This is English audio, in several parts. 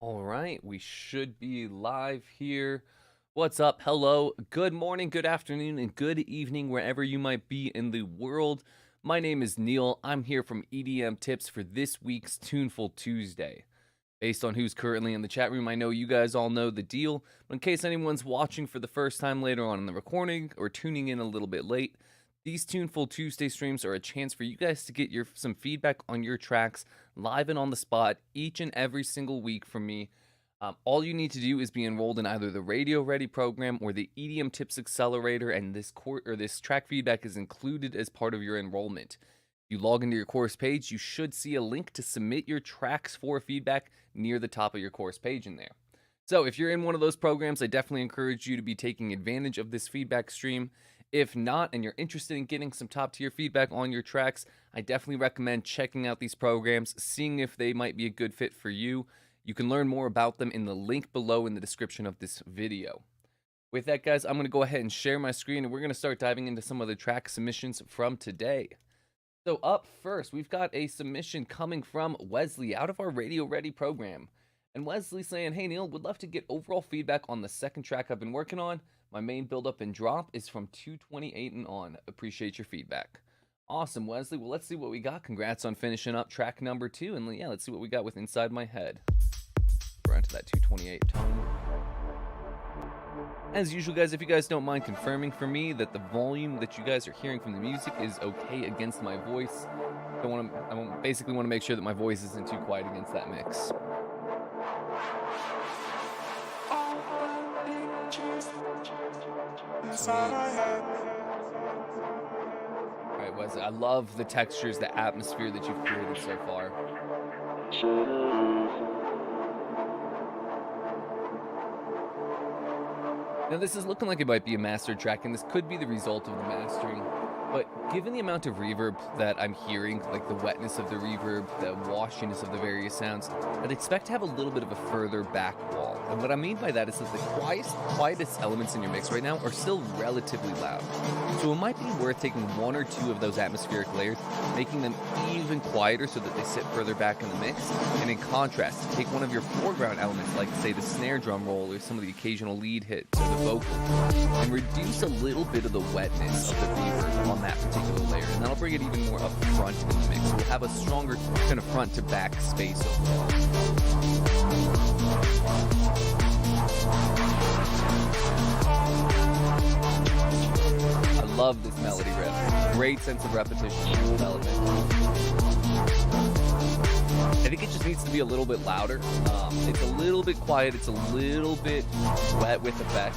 All right, we should be live here. What's up? Hello, good morning, good afternoon, and good evening, wherever you might be in the world. My name is Neil. I'm here from EDM Tips for this week's Tuneful Tuesday. Based on who's currently in the chat room, I know you guys all know the deal, but in case anyone's watching for the first time later on in the recording or tuning in a little bit late, these Tuneful Tuesday streams are a chance for you guys to get some feedback on your tracks live and on the spot each and every single week from me. All you need to do is be enrolled in either the Radio Ready program or the EDM Tips Accelerator, and this track feedback is included as part of your enrollment. If you log into your course page, you should see a link to submit your tracks for feedback near the top of your course page in there. So if you're in one of those programs, I definitely encourage you to be taking advantage of this feedback stream. If not, and you're interested in getting some top tier feedback on your tracks, I definitely recommend checking out these programs, seeing if they might be a good fit for you. You can learn more about them in the link below in the description of this video. With that, guys, I'm going to go ahead and share my screen, and we're going to start diving into some of the track submissions from today. So up first, we've got a submission coming from Wesley out of our Radio Ready program. And Wesley saying, hey Neil, would love to get overall feedback on the second track I've been working on. My main build up and drop is from 228 and on. Appreciate your feedback. Awesome, Wesley. Well, let's see what we got. Congrats on finishing up track number 2. And yeah, let's see what we got with Inside My Head. We're onto that 228 tone. As usual, guys, if you guys don't mind confirming for me that the volume that you guys are hearing from the music is okay against my voice. I basically want to make sure that my voice isn't too quiet against that mix. Alright, Wesley, I love the textures, the atmosphere that you've created so far. Now this is looking like it might be a mastered track, and this could be the result of the mastering. But given the amount of reverb that I'm hearing, like the wetness of the reverb, the washiness of the various sounds, I'd expect to have a little bit of a further back wall. And what I mean by that is that the quietest elements in your mix right now are still relatively loud. So it might be worth taking one or two of those atmospheric layers, making them even quieter so that they sit further back in the mix. And in contrast, take one of your foreground elements, like say the snare drum roll or some of the occasional lead hits or the vocal, and reduce a little bit of the wetness of the reverb on that particular layer, and that'll bring it even more up front in the mix. So we'll have a stronger kind of front to back space overall. I love this melody riff. Great sense of repetition and development. I think it just needs to be a little bit louder. It's a little bit quiet. It's a little bit wet with effect.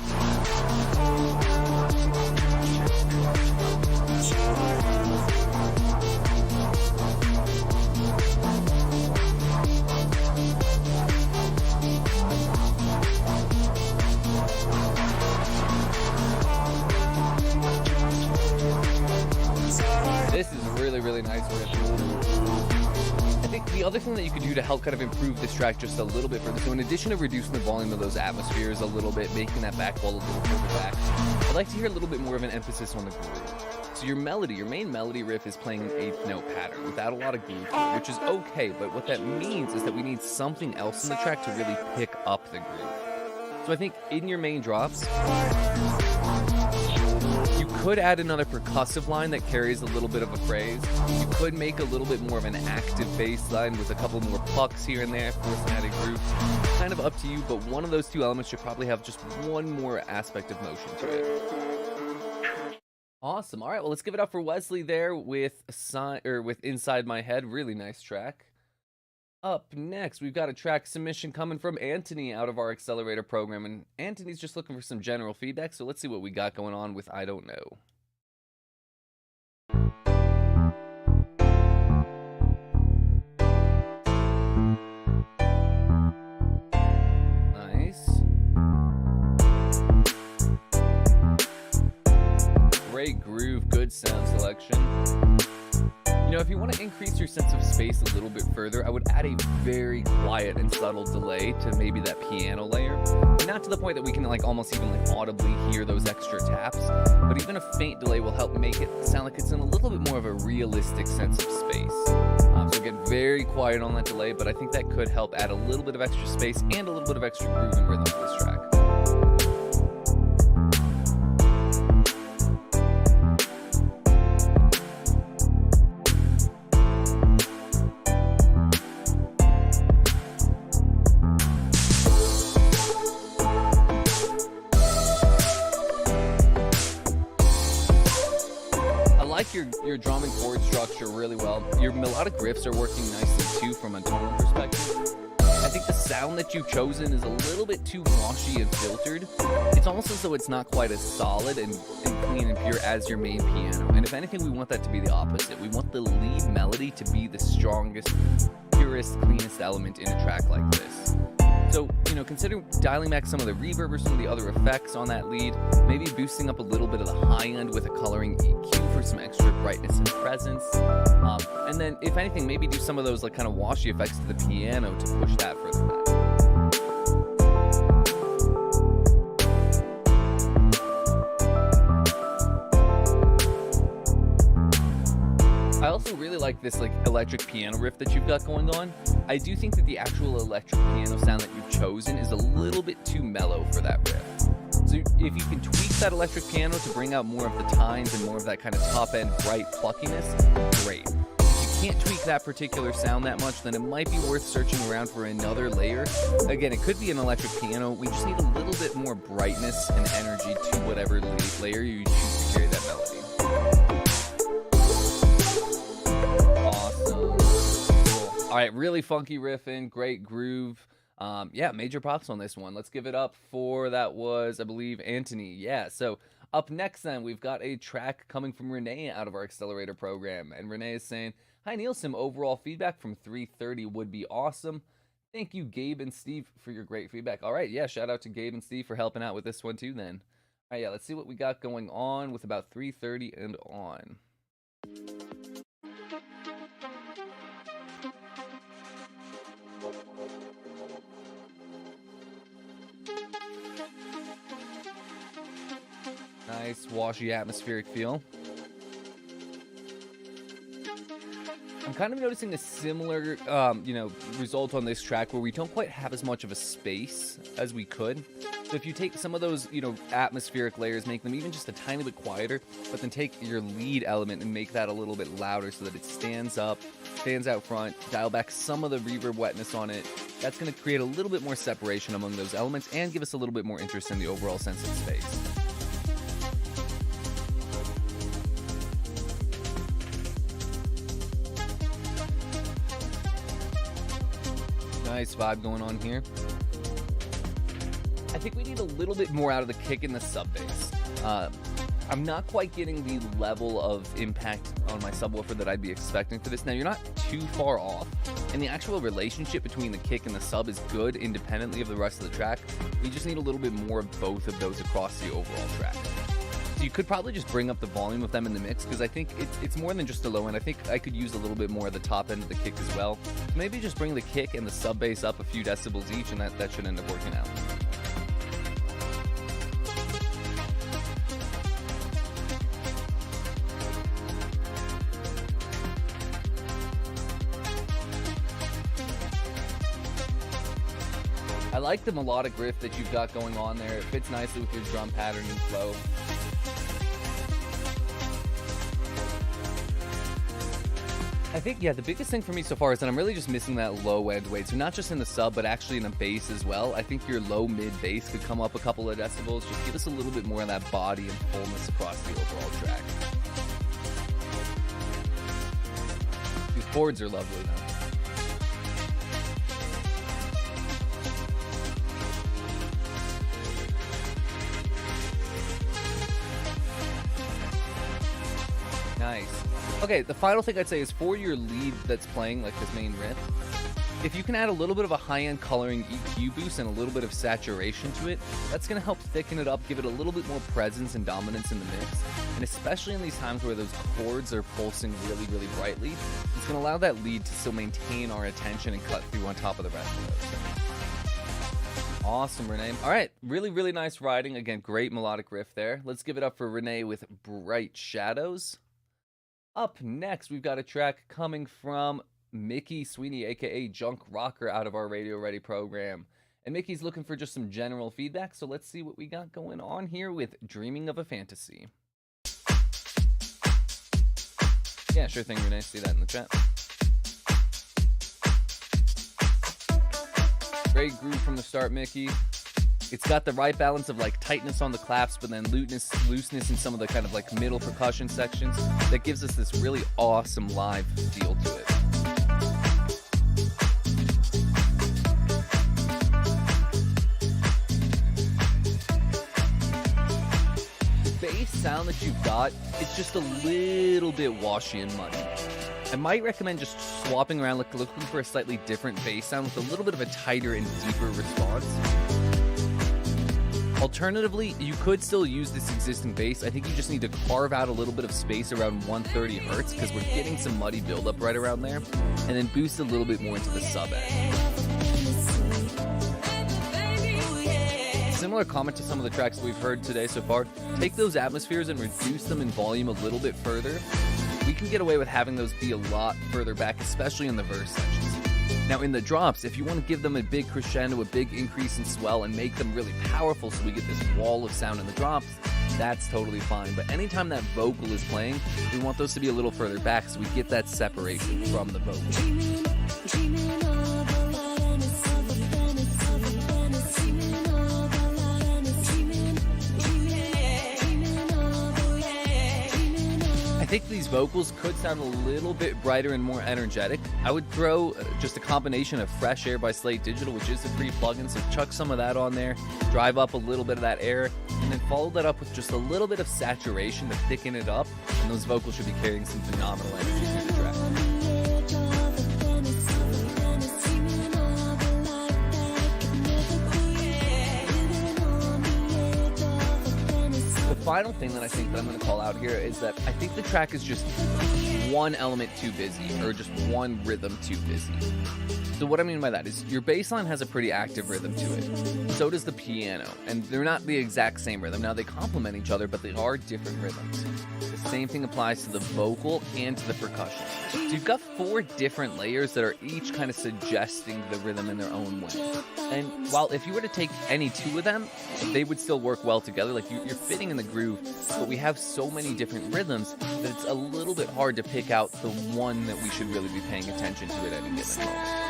This is really, really nice riff. I think the other thing that you could do to help kind of improve this track just a little bit further, so in addition to reducing the volume of those atmospheres a little bit, making that back wall a little further back, I'd like to hear a little bit more of an emphasis on the groove. So your main melody riff is playing an eighth note pattern without a lot of groove to it, which is okay, but what that means is that we need something else in the track to really pick up the groove. So I think in your main drops, you could add another percussive line that carries a little bit of a phrase. You could make a little bit more of an active bass line with a couple more plucks here and there for some added groove. Kind of up to you, but one of those two elements should probably have just one more aspect of motion to it. Awesome. All right, well, let's give it up for Wesley there with Inside My Head. Really nice track. Up next, we've got a track submission coming from Anthony out of our Accelerator program, and Anthony's just looking for some general feedback, so let's see what we got going on with I Don't Know. Nice. Great groove, good sound selection. You know, if you want to increase your sense of space a little bit further, I would add a very quiet and subtle delay to maybe that piano layer. Not to the point that we can like almost even like audibly hear those extra taps, but even a faint delay will help make it sound like it's in a little bit more of a realistic sense of space. So get very quiet on that delay, but I think that could help add a little bit of extra space and a little bit of extra groove and rhythm to this track. Your drum and chord structure really well. Your melodic riffs are working nicely too from a tonal perspective. I think the sound that you've chosen is a little bit too washy and filtered. It's almost as though it's not quite as solid and clean and pure as your main piano. And if anything, we want that to be the opposite. We want the lead melody to be the strongest, purest, cleanest element in a track like this. So, you know, consider dialing back some of the reverb or some of the other effects on that lead, maybe boosting up a little bit of the high end with a coloring EQ for some extra brightness and presence. And then, if anything, maybe do some of those like kind of washy effects to the piano to push that further back. I also really like this like electric piano riff that you've got going on. I do think that the actual electric piano sound that you've chosen is a little bit too mellow for that riff. So if you can tweak that electric piano to bring out more of the tines and more of that kind of top end bright pluckiness, great. If you can't tweak that particular sound that much, then it might be worth searching around for another layer. Again, it could be an electric piano. We just need a little bit more brightness and energy to whatever layer you choose to carry that melody. All right, really funky riffing, great groove. Yeah, major props on this one. Let's give it up for, that was, I believe, Anthony. Yeah, so up next then, we've got a track coming from Renee out of our Accelerator program. And Renee is saying, hi Neil, some overall feedback from 3:30 would be awesome. Thank you, Gabe and Steve, for your great feedback. All right, yeah, shout out to Gabe and Steve for helping out with this one too then. All right, yeah, let's see what we got going on with about 3:30 and on. Nice, washy, atmospheric feel. I'm kind of noticing a similar, result on this track where we don't quite have as much of a space as we could. So if you take some of those, atmospheric layers, make them even just a tiny bit quieter, but then take your lead element and make that a little bit louder so that it stands up, stands out front, dial back some of the reverb wetness on it. That's going to create a little bit more separation among those elements and give us a little bit more interest in the overall sense of space. Nice vibe going on here. I think we need a little bit more out of the kick and the sub bass. I'm not quite getting the level of impact on my subwoofer that I'd be expecting for this. Now, you're not too far off, and the actual relationship between the kick and the sub is good independently of the rest of the track. We just need a little bit more of both of those across the overall track. So you could probably just bring up the volume of them in the mix, because I think it's more than just the low end. I think I could use a little bit more of the top end of the kick as well. Maybe just bring the kick and the sub bass up a few decibels each, and that should end up working out. I like the melodic riff that you've got going on there. It fits nicely with your drum pattern and flow. I think, yeah, the biggest thing for me so far is that I'm really just missing that low end weight. So not just in the sub, but actually in the bass as well. I think your low mid bass could come up a couple of decibels. Just give us a little bit more of that body and fullness across the overall track. These chords are lovely though. Nice. Okay, the final thing I'd say is for your lead that's playing, like this main riff, If you can add a little bit of a high-end coloring EQ boost and a little bit of saturation to it, that's going to help thicken it up, give it a little bit more presence and dominance in the mix. And especially in these times where those chords are pulsing really, really brightly, it's going to allow that lead to still maintain our attention and cut through on top of the rest of those. Awesome, Renee. All right, really, really nice riding. Again, great melodic riff there. Let's give it up for Renee with Bright Shadows. Up next, we've got a track coming from Mickey Sweeney, aka Junk Rocker, out of our Radio Ready program. And Mickey's looking for just some general feedback, so let's see what we got going on here with Dreaming of a Fantasy. Yeah, sure thing, Renee. See that in the chat. Great groove from the start, Mickey. It's got the right balance of like tightness on the claps, but then looseness in some of the kind of like middle percussion sections that gives us this really awesome live feel to it. The bass sound that you've got is just a little bit washy and muddy. I might recommend just swapping around, looking for a slightly different bass sound with a little bit of a tighter and deeper response. Alternatively, you could still use this existing bass. I think you just need to carve out a little bit of space around 130 hertz because we're getting some muddy buildup right around there, and then boost a little bit more into the sub end. Similar comment to some of the tracks we've heard today so far. Take those atmospheres and reduce them in volume a little bit further. We can get away with having those be a lot further back, especially in the verse sections. Now in the drops, if you want to give them a big crescendo, a big increase in swell, and make them really powerful so we get this wall of sound in the drops, that's totally fine. But anytime that vocal is playing, we want those to be a little further back so we get that separation from the vocal. I think these vocals could sound a little bit brighter and more energetic. I would throw just a combination of Fresh Air by Slate Digital, which is a free plugin, so chuck some of that on there, drive up a little bit of that air, and then follow that up with just a little bit of saturation to thicken it up, and those vocals should be carrying some phenomenal energy through the track. The final thing that I think that I'm going to call out here is that I think the track is just one element too busy, or just one rhythm too busy. So what I mean by that is your bass line has a pretty active rhythm to it. So does the piano, and they're not the exact same rhythm. Now they complement each other, but they are different rhythms. The same thing applies to the vocal and to the percussion. So you've got 4 different layers that are each kind of suggesting the rhythm in their own way. And while if you were to take any 2 of them, they would still work well together. Like you're fitting in the groove, but we have so many different rhythms that it's a little bit hard to pick out the one that we should really be paying attention to at any given moment.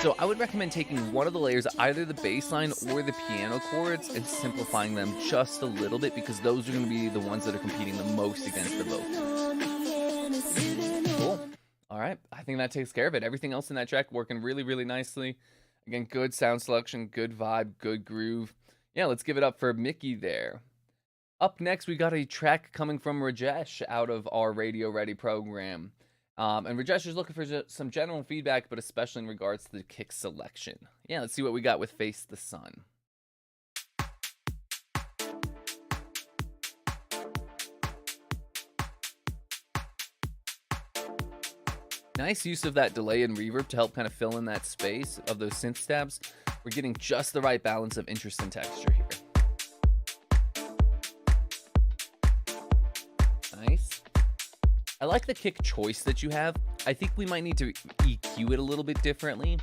So I would recommend taking one of the layers, either the bass line or the piano chords, and simplifying them just a little bit, because those are going to be the ones that are competing the most against the vocal. Cool. All right. I think that takes care of it. Everything else in that track working really, really nicely. Again, good sound selection, good vibe, good groove. Yeah, let's give it up for Mickey there. Up next, we got a track coming from Rajesh out of our Radio Ready program. And Rajesh is looking for some general feedback, but especially in regards to the kick selection. Yeah, let's see what we got with Face the Sun. Nice use of that delay and reverb to help kind of fill in that space of those synth stabs. We're getting just the right balance of interest and texture here. Nice. I like the kick choice that you have. I think we might need to EQ it a little bit differently.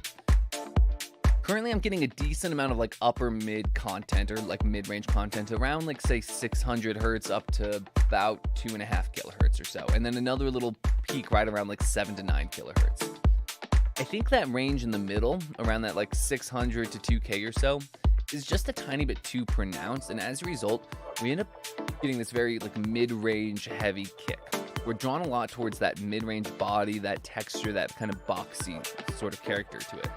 Currently, I'm getting a decent amount of like upper mid content, or like mid-range content, around like say 600 hertz up to about 2.5 kilohertz or so. And then another little peak right around like 7 to 9 kilohertz. I think that range in the middle, around that like 600 to 2K or so, is just a tiny bit too pronounced. And as a result, we end up getting this very like mid-range heavy kick. We're drawn a lot towards that mid-range body, that texture, that kind of boxy sort of character to it.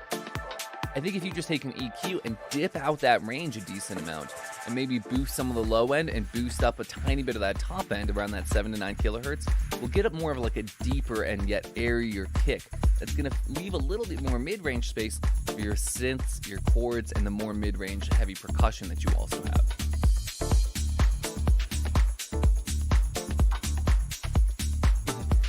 I think if you just take an EQ and dip out that range a decent amount, and maybe boost some of the low end and boost up a tiny bit of that top end around that 7 to 9 kilohertz, we'll get up more of like a deeper and yet airier kick that's going to leave a little bit more mid-range space for your synths, your chords, and the more mid-range heavy percussion that you also have.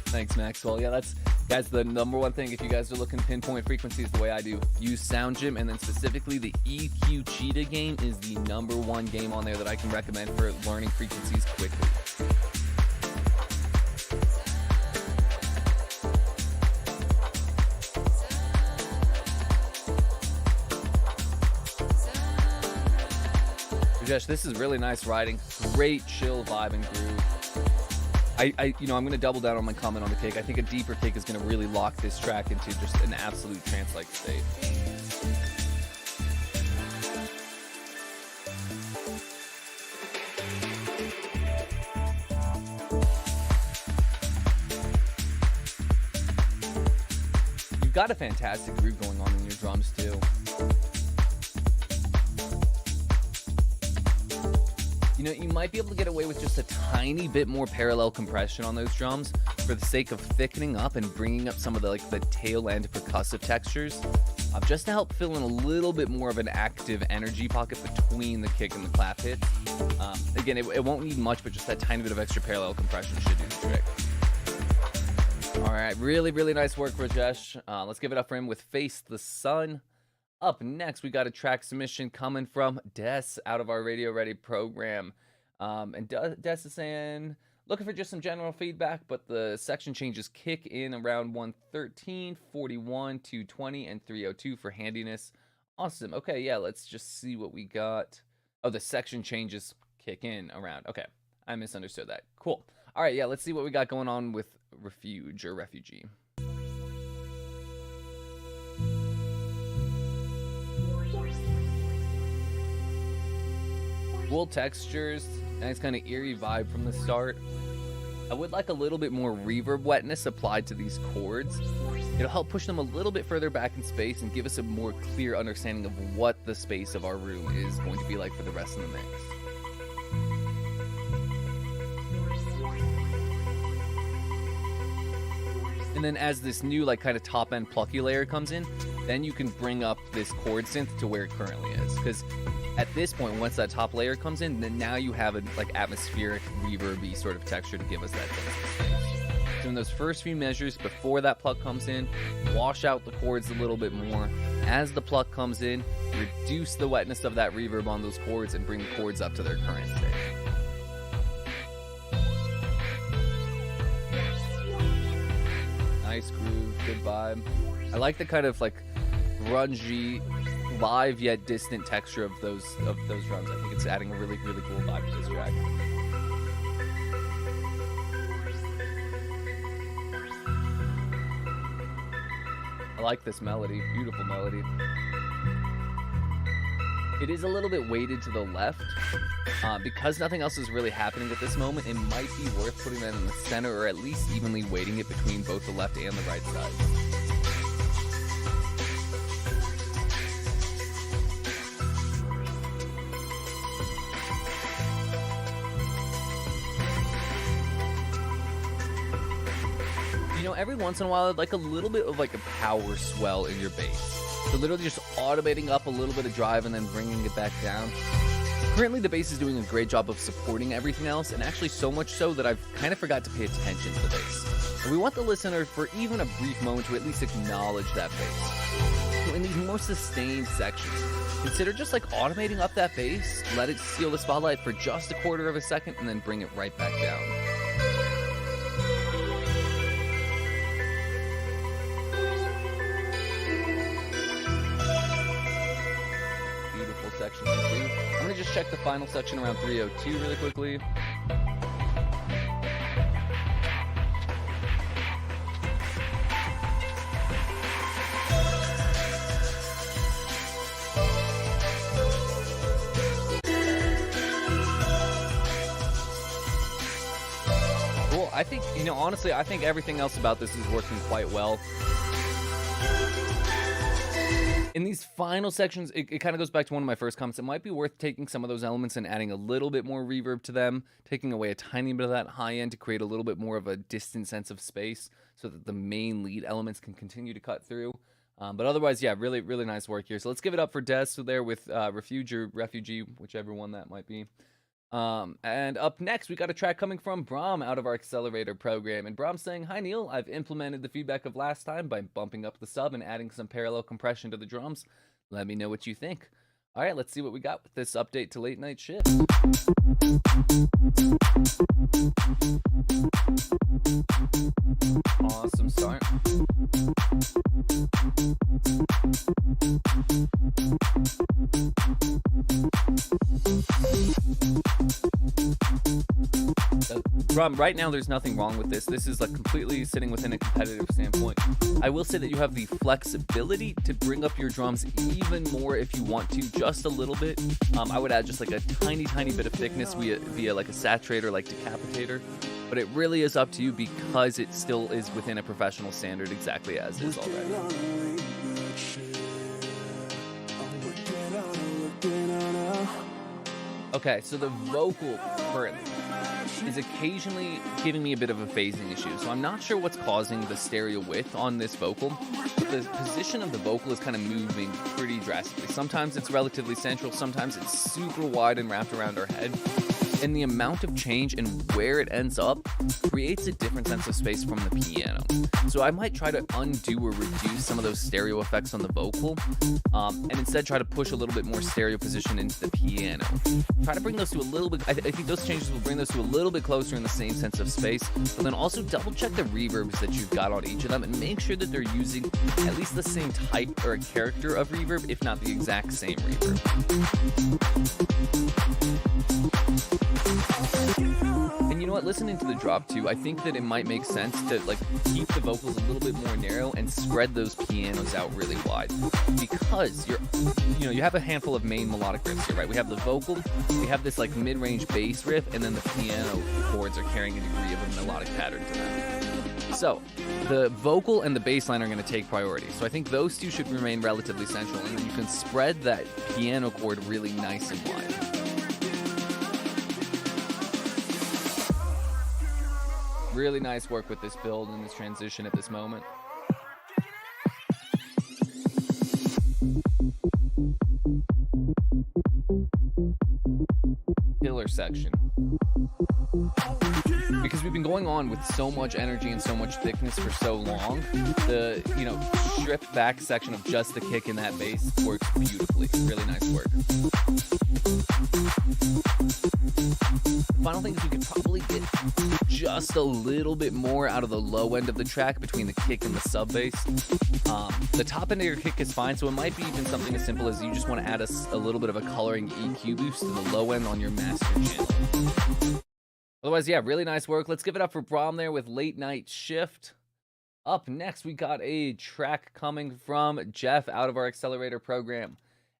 Thanks, Maxwell. Yeah, that's the number one thing. If you guys are looking to pinpoint frequencies the way I do, use Sound Gym, and then specifically the EQ Cheetah game is the number one game on there that I can recommend for learning frequencies quickly. Rajesh, this is really nice riding. Great chill vibe and groove. I'm going to double down on my comment on the kick. I think a deeper kick is going to really lock this track into just an absolute trance-like state. You've got a fantastic groove going on in your drums too. You might be able to get away with just a tiny bit more parallel compression on those drums for the sake of thickening up and bringing up some of the tail end percussive textures, just to help fill in a little bit more of an active energy pocket between the kick and the clap hits. Again, it won't need much, but just that tiny bit of extra parallel compression should do the trick. All right, really, really nice work, Rajesh. Let's give it up for him with Face the Sun. Up next, we got a track submission coming from Des out of our Radio Ready program. And Des is saying, looking for just some general feedback, but the section changes kick in around 113, 41, 220, and 302 for handiness. Awesome. Okay, yeah, let's just see what we got. Oh, the section changes kick in around. Okay, I misunderstood that. Cool. All right, yeah, let's see what we got going on with Refuge or Refugee. Cool textures, nice kind of eerie vibe from the start. I would like a little bit more reverb wetness applied to these chords. It'll help push them a little bit further back in space and give us a more clear understanding of what the space of our room is going to be like for the rest of the mix. And then as this new kind of top end plucky layer comes in, then you can bring up this chord synth to where it currently is. Because at this point, once that top layer comes in, then now you have an atmospheric, reverby sort of texture to give us that space. So in those first few measures before that pluck comes in, wash out the chords a little bit more. As the pluck comes in, reduce the wetness of that reverb on those chords and bring the chords up to their current state. Nice groove, good vibe. I like the kind of grungy, live yet distant texture of those drums. I think it's adding a really, really cool vibe to this track. I like this melody, beautiful melody. It is a little bit weighted to the left. Because nothing else is really happening at this moment, it might be worth putting that in the center or at least evenly weighting it between both the left and the right side. Every once in a while, I'd like a little bit of a power swell in your bass. So literally just automating up a little bit of drive and then bringing it back down. Currently, the bass is doing a great job of supporting everything else, and actually so much so that I've kind of forgot to pay attention to the bass. And we want the listener, for even a brief moment, to at least acknowledge that bass. So in these more sustained sections, consider just automating up that bass, let it steal the spotlight for just a quarter of a second, and then bring it right back down. Section complete. I'm going to just check the final section around 302 really quickly. Cool. I think, honestly, I think everything else about this is working quite well. In these final sections, it kind of goes back to one of my first comments. It might be worth taking some of those elements and adding a little bit more reverb to them, taking away a tiny bit of that high end to create a little bit more of a distant sense of space so that the main lead elements can continue to cut through. But otherwise, yeah, really, really nice work here. So let's give it up for Des there with Refuge or Refugee, whichever one that might be. And up next, we got a track coming from Brahm out of our Accelerator program. And Brahm's saying, "Hi Neil, I've implemented the feedback of last time by bumping up the sub and adding some parallel compression to the drums. Let me know what you think." All right, let's see what we got with this update to Late Night Shift. Awesome start. Right now, there's nothing wrong with this. This is like completely sitting within a competitive standpoint. I will say that you have the flexibility to bring up your drums even more if you want to, just a little bit. I would add just like a tiny bit of thickness via like a saturator, like decapitator. But it really is up to you because it still is within a professional standard exactly as is already. Okay, so the vocal currently is occasionally giving me a bit of a phasing issue. So I'm not sure what's causing the stereo width on this vocal. The position of the vocal is kind of moving pretty drastically. Sometimes it's relatively central, sometimes it's super wide and wrapped around our head. And the amount of change and where it ends up creates a different sense of space from the piano. So I might try to undo or reduce some of those stereo effects on the vocal, and instead try to push a little bit more stereo position into the piano. Try to bring those to a little bit, I think those changes will bring those to a little bit closer in the same sense of space, but then also double check the reverbs that you've got on each of them and make sure that they're using at least the same type or a character of reverb, if not the exact same reverb. And you know what, listening to the drop too, I think that it might make sense to like keep the vocals a little bit more narrow and spread those pianos out really wide, because you have a handful of main melodic riffs here, right? We have the vocal, we have this like mid-range bass riff, and then the piano chords are carrying a degree of a melodic pattern to them. So the vocal and the bass line are going to take priority. So I think those two should remain relatively central, and then you can spread that piano chord really nice and wide. Really nice work with this build and this transition at this moment. Killer section. Because we've been going on with so much energy and so much thickness for so long, the stripped back section of just the kick and that bass works beautifully. Really nice work. The final thing is we could probably get just a little bit more out of the low end of the track between the kick and the sub bass. The top end of your kick is fine, so it might be even something as simple as you just want to add a little bit of a coloring EQ boost to the low end on your master channel. Otherwise, yeah, really nice work. Let's give it up for Brahm there with Late Night Shift. Up next, we got a track coming from Jeff out of our Accelerator program.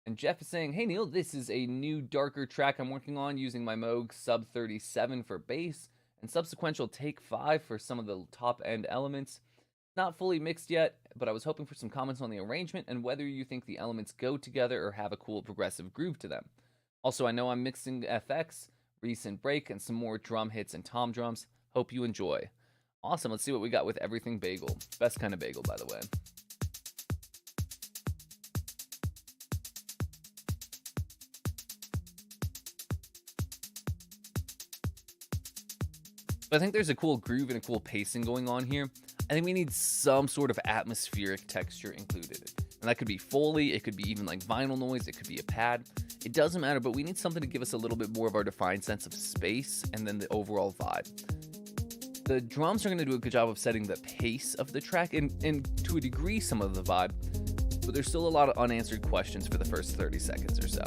And Jeff is saying, "Hey Neil, this is a new darker track I'm working on using my Moog Sub 37 for bass and subsequential Take 5 for some of the top end elements. Not fully mixed yet, but I was hoping for some comments on the arrangement and whether you think the elements go together or have a cool progressive groove to them. Also, I know I'm mixing FX, recent break, and some more drum hits and tom drums. Hope you enjoy." Awesome, let's see what we got with Everything Bagel. Best kind of bagel, by the way. I think there's a cool groove and a cool pacing going on here. I think we need some sort of atmospheric texture included. And that could be Foley, it could be even like vinyl noise, it could be a pad. It doesn't matter, but we need something to give us a little bit more of our defined sense of space and then the overall vibe. The drums are going to do a good job of setting the pace of the track and to a degree some of the vibe, but there's still a lot of unanswered questions for the first 30 seconds or so.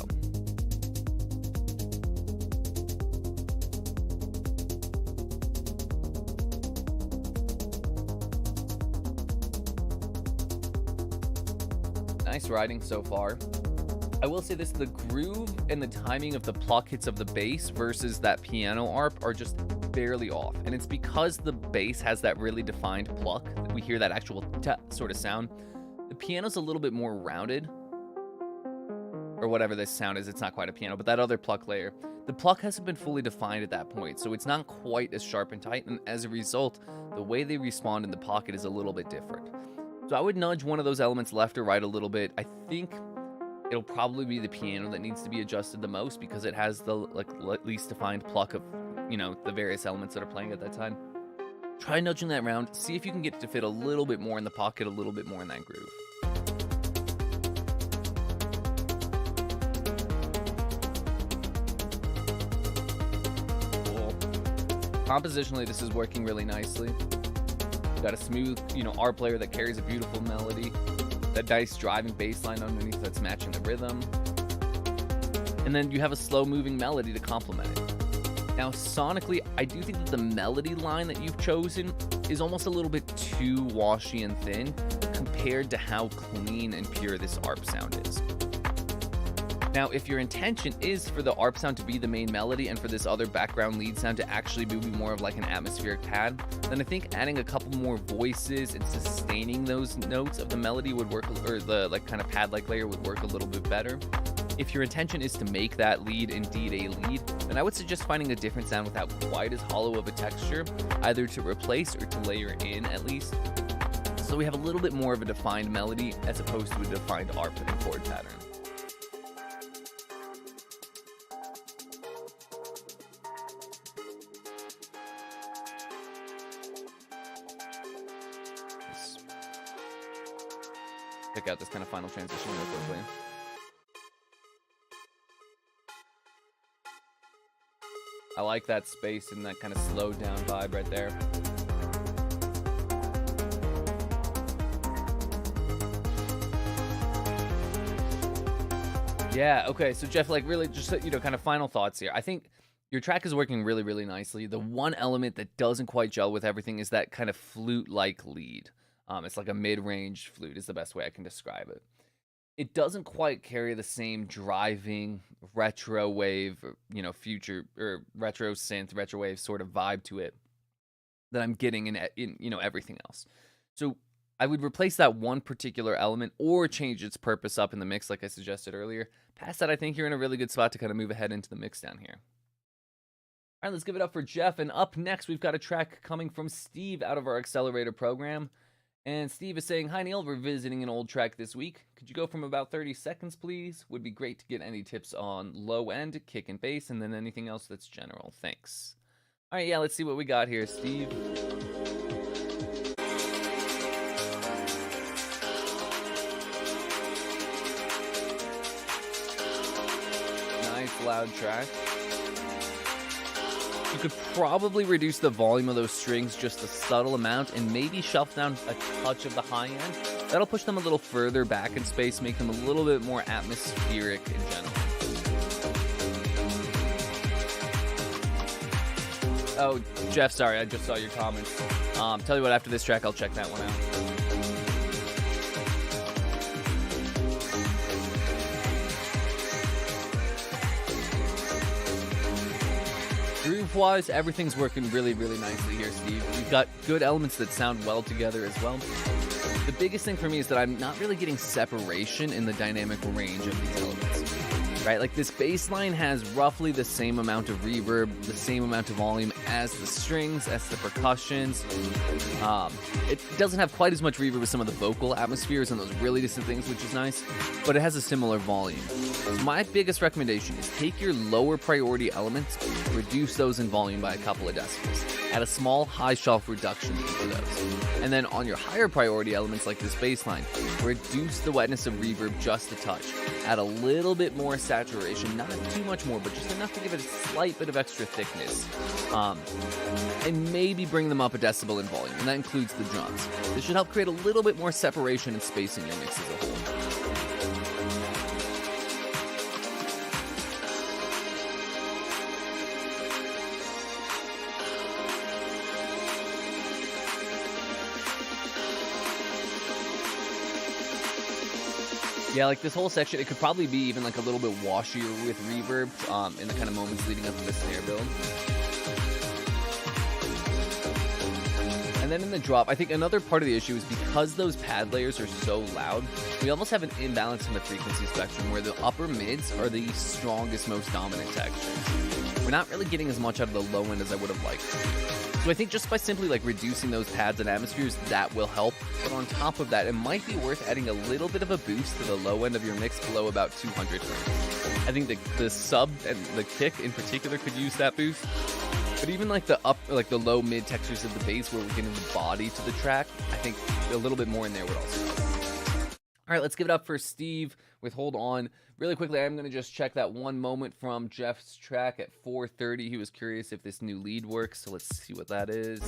Nice riding so far. I will say this, the groove and the timing of the pluck hits of the bass versus that piano arp are just barely off. And it's because the bass has that really defined pluck that we hear that actual sort of sound. The piano's a little bit more rounded, or whatever this sound is. It's not quite a piano, but that other pluck layer. The pluck hasn't been fully defined at that point, so it's not quite as sharp and tight, and as a result, the way they respond in the pocket is a little bit different. So I would nudge one of those elements left or right a little bit. I think it'll probably be the piano that needs to be adjusted the most because it has the least defined pluck of, the various elements that are playing at that time. Try nudging that around. See if you can get it to fit a little bit more in the pocket, a little bit more in that groove. Cool. Compositionally, this is working really nicely. You've got a smooth, arp layer that carries a beautiful melody. That nice driving bass line underneath that's matching the rhythm. And then you have a slow moving melody to complement it. Now, sonically, I do think that the melody line that you've chosen is almost a little bit too washy and thin compared to how clean and pure this ARP sound is. Now, if your intention is for the ARP sound to be the main melody and for this other background lead sound to actually be more of like an atmospheric pad, then I think adding a couple more voices and sustaining those notes of the melody would work, or the kind of pad-like layer would work a little bit better. If your intention is to make that lead indeed a lead, then I would suggest finding a different sound without quite as hollow of a texture, either to replace or to layer in at least. So we have a little bit more of a defined melody as opposed to a defined ARP and chord pattern. Let's check out this kind of final transition real quickly. I like that space and that kind of slowed down vibe right there. Yeah, okay, so Jeff, really just, kind of final thoughts here. I think your track is working really, really nicely. The one element that doesn't quite gel with everything is that kind of flute-like lead. It's like a mid-range flute is the best way I can describe it. It doesn't quite carry the same driving retro wave, future or retro synth, retro wave sort of vibe to it that I'm getting in everything else. So I would replace that one particular element or change its purpose up in the mix like I suggested earlier. Past that, I think you're in a really good spot to kind of move ahead into the mix down here. All right, let's give it up for Jeff. And up next, we've got a track coming from Steve out of our Accelerator program. And Steve is saying, "Hi Neil, revisiting an old track this week. Could you go from about 30 seconds, please? Would be great to get any tips on low end, kick and bass, and then anything else that's general. Thanks." All right, yeah, let's see what we got here, Steve. Nice loud track. You could probably reduce the volume of those strings just a subtle amount and maybe shelf down a touch of the high end. That'll push them a little further back in space, make them a little bit more atmospheric in general. Oh, Jeff, sorry, I just saw your comments. Tell you what, after this track, I'll check that one out. Groove-wise, everything's working really, really nicely here, Steve. You've got good elements that sound well together as well. The biggest thing for me is that I'm not really getting separation in the dynamic range of these elements, right? Like this bass line has roughly the same amount of reverb, the same amount of volume as the strings, as the percussions. It doesn't have quite as much reverb as some of the vocal atmospheres and those really distant things, which is nice, but it has a similar volume. So my biggest recommendation is take your lower priority elements, reduce those in volume by a couple of decibels. Add a small high shelf reduction to those. And then on your higher priority elements like this bass line, reduce the wetness of reverb just a touch. Add a little bit more saturation, not too much more, but just enough to give it a slight bit of extra thickness. And maybe bring them up a decibel in volume, and that includes the drums. This should help create a little bit more separation and space in your mix as a whole. Yeah, like this whole section, it could probably be even like a little bit washier with reverb in the kind of moments leading up to the snare build. And And then in the drop, I think another part of the issue is because those pad layers are so loud, we almost have an imbalance in the frequency spectrum where the upper mids are the strongest, most dominant textures. We're not really getting as much out of the low end as I would have liked. So I think just by simply like reducing those pads and atmospheres, that will help. But on top of that, it might be worth adding a little bit of a boost to the low end of your mix below about 200 hertz. I think the sub and the kick in particular could use that boost. But even like the low mid textures of the bass where we get into the body to the track, I think a little bit more in there would also help. All right, let's give it up for Steve with Hold On. Really quickly, I'm going to just check that one moment from Jeff's track at 4:30. He was curious if this new lead works, so let's see what that is.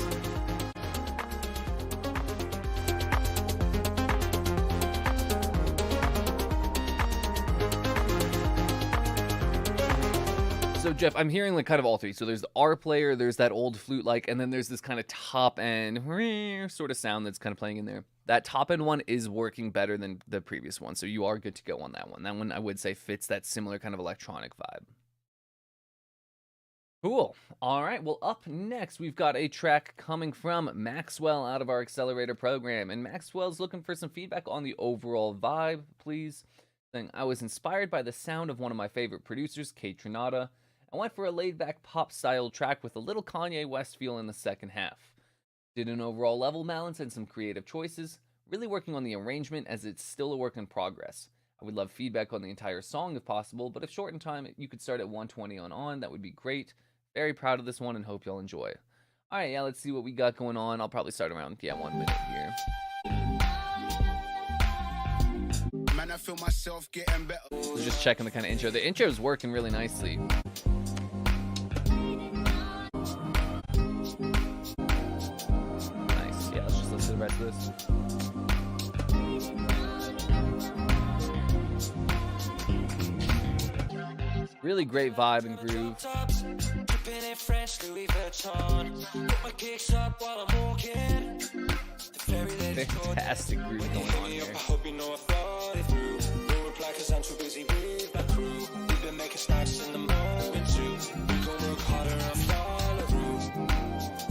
So Jeff, I'm hearing like kind of all three. So there's the R player, there's that old flute-like, and then there's this kind of top end sort of sound that's kind of playing in there. That top end one is working better than the previous one, so you are good to go on that one. That one I would say fits that similar kind of electronic vibe. Cool. All right. Well, up next, we've got a track coming from Maxwell out of our Accelerator program. And Maxwell's looking for some feedback on the overall vibe, please. Saying, I was inspired by the sound of one of my favorite producers, Kate Trinata. I went for a laid-back pop-style track with a little Kanye West feel in the second half. Did an overall level balance and some creative choices, really working on the arrangement as it's still a work in progress. I would love feedback on the entire song if possible, but if short in time, you could start at 120 on, that would be great. Very proud of this one and hope y'all enjoy. Alright, yeah, let's see what we got going on. I'll probably start around, 1 minute here. Man, I feel myself getting better. So just checking the kind of intro. The intro is working really nicely. Nice. Yeah, let's just listen to the rest of this. Really great vibe and groove. Fantastic groove going on here.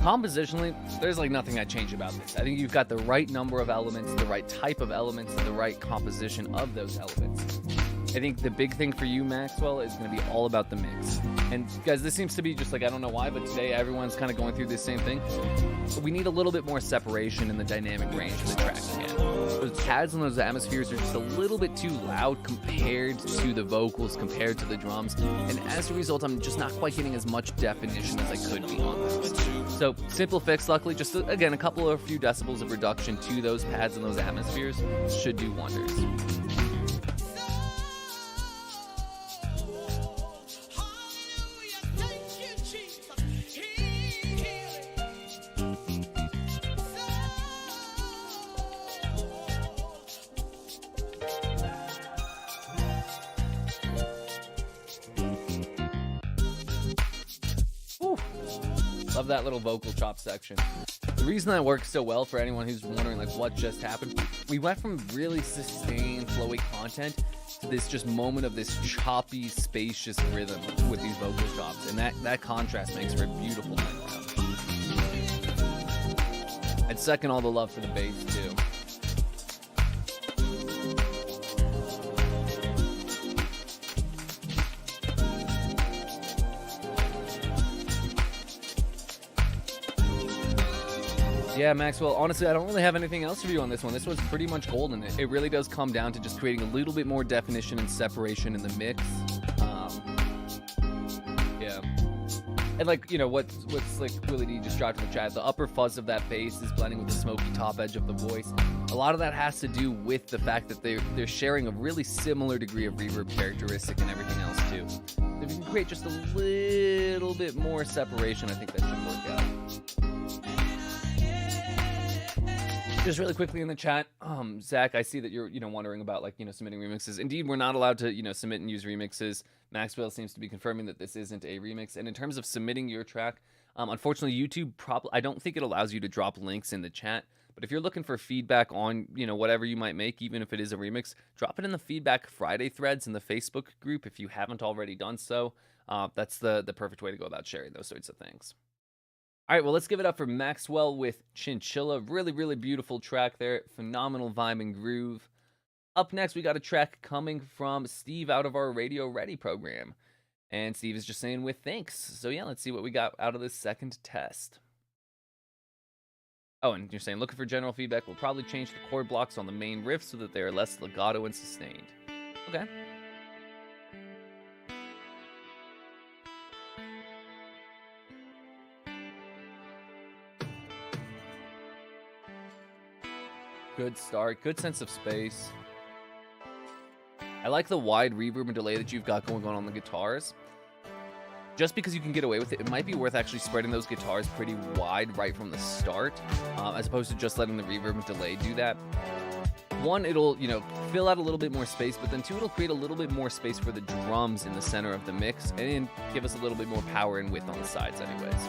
Compositionally, there's like nothing I change about this. I think you've got the right number of elements, the right type of elements, and the right composition of those elements. I think the big thing for you, Maxwell, is going to be all about the mix. And guys, this seems to be just like, I don't know why, but today everyone's kind of going through the same thing. But we need a little bit more separation in the dynamic range of the track again. Those pads and those atmospheres are just a little bit too loud compared to the vocals, compared to the drums. And as a result, I'm just not quite getting as much definition as I could be on those. So simple fix, luckily, just again, a few decibels of reduction to those pads and those atmospheres should do wonders. Love that little vocal chop section. The reason that works so well, for anyone who's wondering like what just happened, we went from really sustained, flowy content to this just moment of this choppy, spacious rhythm with these vocal chops, and that contrast makes for a beautiful background. I'd second all the love for the bass too. Yeah, Maxwell, honestly, I don't really have anything else to review on this one. This was pretty much golden. It really does come down to just creating a little bit more definition and separation in the mix. Yeah. And like, you know, what's like Willie D just dropped in the chat, the upper fuzz of that bass is blending with the smoky top edge of the voice. A lot of that has to do with the fact that they're sharing a really similar degree of reverb characteristic and everything else too. So if you can create just a little bit more separation, I think that should work out. Just really quickly in the chat, Zach, I see that you're, wondering about submitting remixes. Indeed, we're not allowed to, submit and use remixes. Maxwell seems to be confirming that this isn't a remix. And in terms of submitting your track, unfortunately, YouTube I don't think it allows you to drop links in the chat. But if you're looking for feedback on, whatever you might make, even if it is a remix, drop it in the Feedback Friday threads in the Facebook group if you haven't already done so. That's the perfect way to go about sharing those sorts of things. All right, well, let's give it up for Maxwell with Chinchilla. Really, really beautiful track there. Phenomenal vibe and groove. Up next, we got a track coming from Steve out of our Radio Ready program. And Steve is just saying with thanks. So yeah, let's see what we got out of this second test. Oh, and you're saying looking for general feedback. We'll probably change the chord blocks on the main riff so that they are less legato and sustained. Okay. Good start. Good sense of space. I like the wide reverb and delay that you've got going on the guitars. Just because you can get away with it, it might be worth actually spreading those guitars pretty wide right from the start, as opposed to just letting the reverb and delay do that. One, it'll, fill out a little bit more space, but then two, it'll create a little bit more space for the drums in the center of the mix and give us a little bit more power and width on the sides anyways.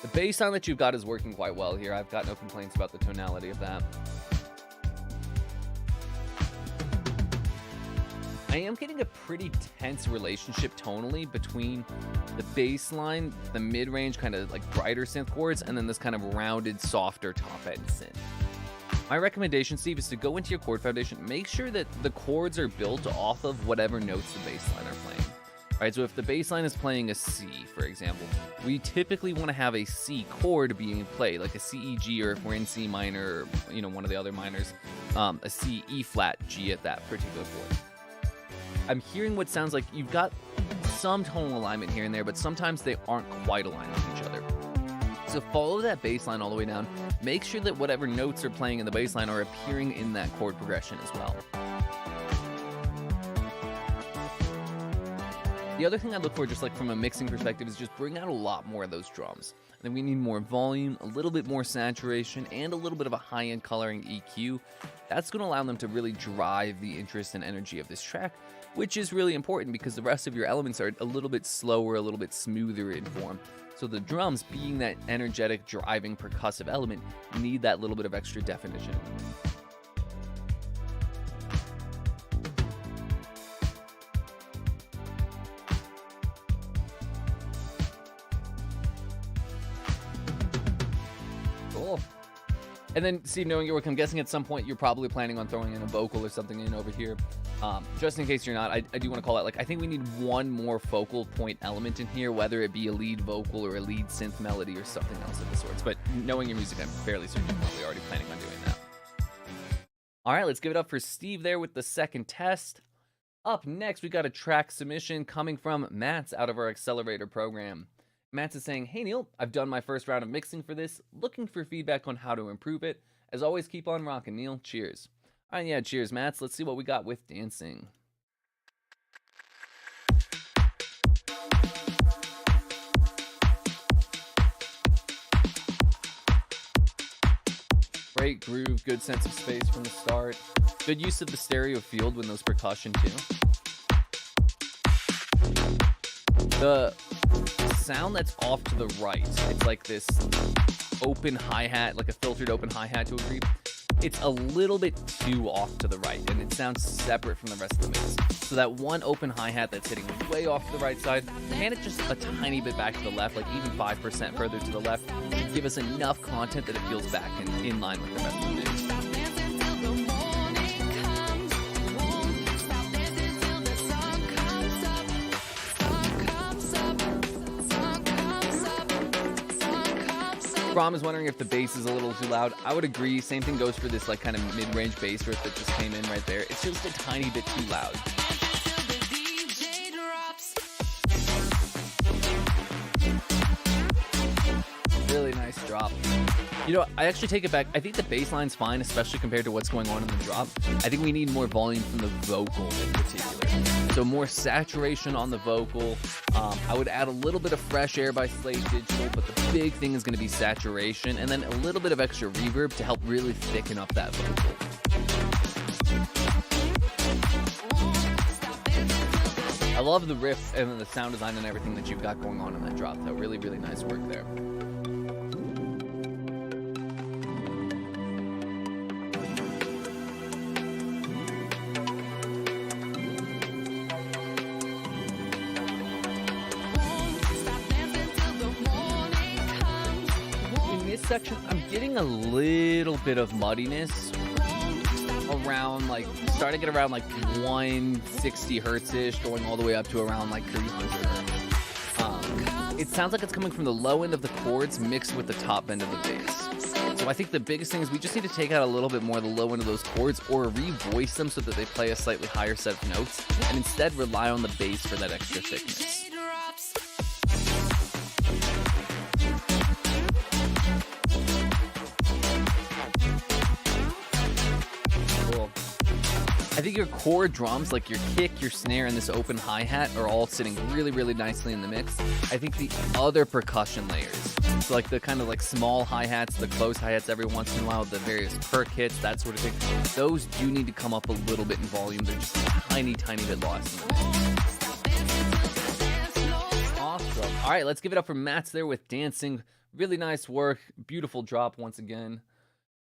The bass sound that you've got is working quite well here. I've got no complaints about the tonality of that. I am getting a pretty tense relationship tonally between the bass line, the mid-range kind of like brighter synth chords, and then this kind of rounded, softer top-end synth. My recommendation, Steve, is to go into your chord foundation. Make sure that the chords are built off of whatever notes the bass line are playing. All right, so if the bass line is playing a C, for example, we typically want to have a C chord being played, like a C, E, G, or if we're in C minor, or one of the other minors, a C, E flat, G at that particular chord. I'm hearing what sounds like you've got some tonal alignment here and there, but sometimes they aren't quite aligned with each other. So follow that bass line all the way down. Make sure that whatever notes are playing in the bass line are appearing in that chord progression as well. The other thing I look for, just like from a mixing perspective, is just bring out a lot more of those drums. I think we need more volume, a little bit more saturation, and a little bit of a high-end coloring EQ. That's going to allow them to really drive the interest and energy of this track, which is really important because the rest of your elements are a little bit slower, a little bit smoother in form. So the drums, being that energetic, driving, percussive element, need that little bit of extra definition. Cool. And then, Steve, knowing your work, I'm guessing at some point you're probably planning on throwing in a vocal or something in over here. Just in case you're not, I do want to call out, I think we need one more focal point element in here, whether it be a lead vocal or a lead synth melody or something else of the sorts. But knowing your music, I'm fairly certain you're probably already planning on doing that. All right, let's give it up for Steve there with the second test. Up next, we got a track submission coming from Matt's out of our Accelerator program. Matt's is saying, hey Neil, I've done my first round of mixing for this, looking for feedback on how to improve it. As always, keep on rocking, Neil. Cheers. All right, yeah, cheers, Matts. Let's see what we got with dancing. Great groove, good sense of space from the start. Good use of the stereo field when those percussion too. The sound that's off to the right, it's like this open hi-hat, like a filtered open hi-hat to a degree. It's a little bit too off to the right, and it sounds separate from the rest of the mix. So that one open hi-hat that's hitting way off to the right side, hand it just a tiny bit back to the left, like even 5% further to the left, to give us enough content that it feels back and in line with the rest of the mix. Rom is wondering if the bass is a little too loud. I would agree. Same thing goes for this kind of mid-range bass riff that just came in right there. It's just a tiny bit too loud. Really nice drop. I actually take it back. I think the bass line's fine, especially compared to what's going on in the drop. I think we need more volume from the vocal in particular. So more saturation on the vocal. I would add a little bit of fresh air by Slate Digital, but the big thing is going to be saturation, and then a little bit of extra reverb to help really thicken up that vocal. I love the riff and then the sound design and everything that you've got going on in that drop, though. Really, really nice work there. section, I'm getting a little bit of muddiness around, like, starting at around like 160 hertz-ish, going all the way up to around like 300 hertz. It sounds like it's coming from the low end of the chords mixed with the top end of the bass. So I think the biggest thing is we just need to take out a little bit more of the low end of those chords, or revoice them so that they play a slightly higher set of notes, and instead rely on the bass for that extra thickness. I think your core drums, like your kick, your snare, and this open hi-hat are all sitting really, really nicely in the mix. I think the other percussion layers, so like the kind of like small hi-hats, the close hi-hats every once in a while, the various perk hits, that sort of thing, those do need to come up a little bit in volume. They're just a tiny, tiny bit lost in the mix. Awesome. All right, let's give it up for Matt's there with dancing. Really nice work. Beautiful drop once again.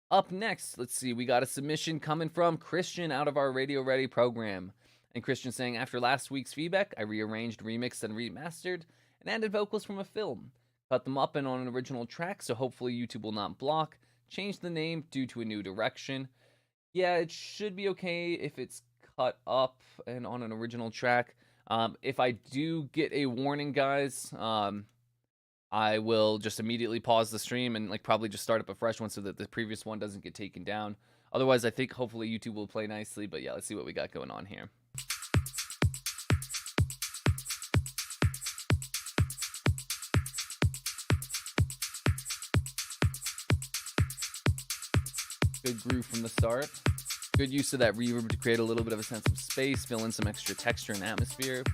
Up next, let's see, we got a submission coming from Christian out of our Radio Ready program. And Christian saying, after last week's feedback, I rearranged, remixed, and remastered, and added vocals from a film. Cut them up and on an original track, so hopefully YouTube will not block. Changed the name due to a new direction. Yeah, it should be okay if it's cut up and on an original track. If I do get a warning, guys, I will just immediately pause the stream and like probably just start up a fresh one so that the previous one doesn't get taken down. Otherwise, I think hopefully YouTube will play nicely. But yeah, let's see what we got going on here. Good groove from the start. Good use of that reverb to create a little bit of a sense of space, fill in some extra texture and atmosphere.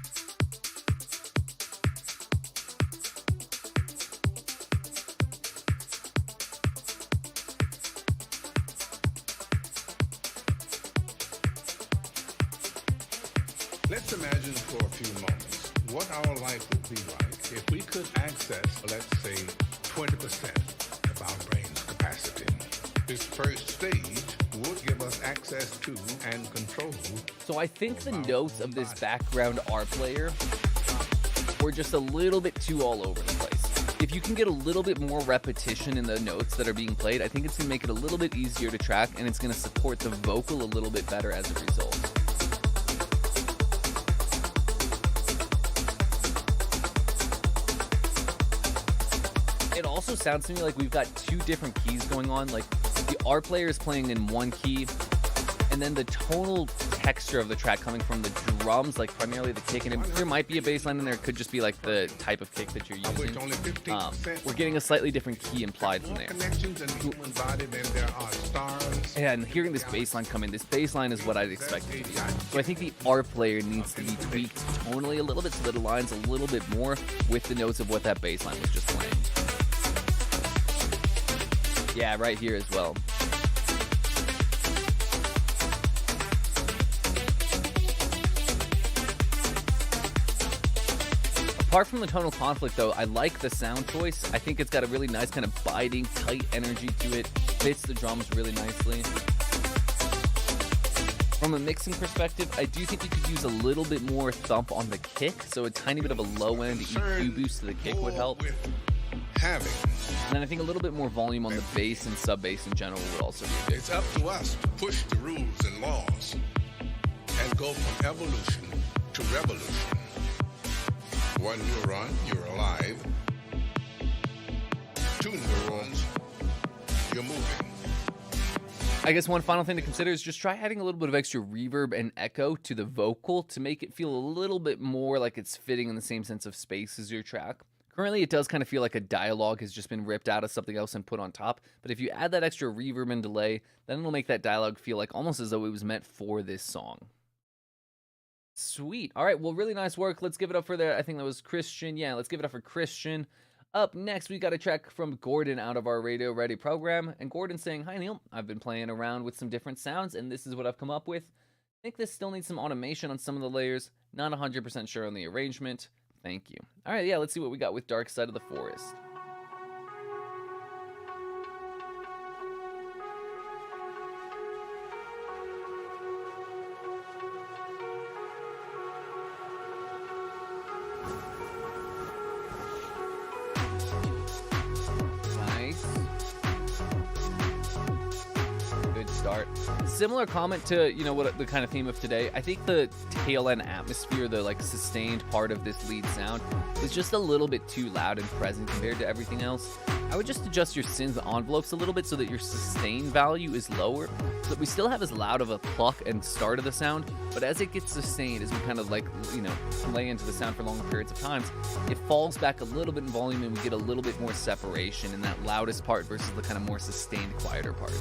Let's imagine for a few moments what our life would be like if we could access, let's say, 20% of our brain's capacity. This first stage would give us access to and control. So I think the notes of this background R player were just a little bit too all over the place. If you can get a little bit more repetition in the notes that are being played, I think it's going to make it a little bit easier to track, and it's going to support the vocal a little bit better as a result. It also sounds to me like we've got two different keys going on. Like the R player is playing in one key, and then the tonal texture of the track coming from the drums, like primarily the kick, and there might be a bass line in there. It could just be like the type of kick that you're using. We're getting a slightly different key implied from there. And hearing this bass line come in, this bass line is what I'd expect it to be. So I think the R player needs to be tweaked tonally a little bit so that it aligns a little bit more with the notes of what that bass line was just playing. Yeah, right here as well. Apart from the tonal conflict, though, I like the sound choice. I think it's got a really nice kind of biting, tight energy to it. Fits the drums really nicely. From a mixing perspective, I do think you could use a little bit more thump on the kick, so a tiny bit of a low-end EQ boost to the kick would help. And then I think a little bit more volume on the bass and sub-bass in general would also be good. It's up to us to push the rules and laws and go from evolution to revolution. One neuron, you're alive. Two neurons, you're moving. I guess one final thing to consider is just try adding a little bit of extra reverb and echo to the vocal to make it feel a little bit more like it's fitting in the same sense of space as your track. Currently, it does kind of feel like a dialogue has just been ripped out of something else and put on top, but if you add that extra reverb and delay, then it'll make that dialogue feel like almost as though it was meant for this song. Sweet. All right, well, really nice work. Let's give it up for I think that was Christian. Yeah, let's give it up for Christian. Up next, we got a track from Gordon out of our Radio Ready program, and Gordon's saying, "Hi, Neil. I've been playing around with some different sounds, and this is what I've come up with. I think this still needs some automation on some of the layers. Not 100% sure on the arrangement. Thank you." All right, yeah, let's see what we got with Dark Side of the Forest. Nice. start. Similar comment to, you know, what the kind of theme of today. I think the tail end atmosphere, the like sustained part of this lead sound, is just a little bit too loud and present compared to everything else. I would just adjust your synth envelopes a little bit so that your sustain value is lower, so that we still have as loud of a pluck and start of the sound, but as it gets sustained, as we kind of like, you know, lay into the sound for longer periods of times, it falls back a little bit in volume and we get a little bit more separation in that loudest part versus the kind of more sustained, quieter parts.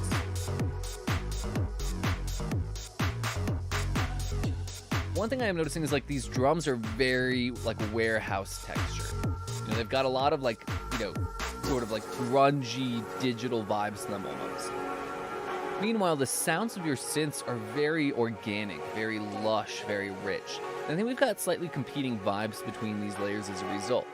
One thing I am noticing is like these drums are very like warehouse texture. You know, they've got a lot of like, you know, sort of like grungy digital vibes to them almost. Meanwhile, the sounds of your synths are very organic, very lush, very rich. And I think we've got slightly competing vibes between these layers as a result.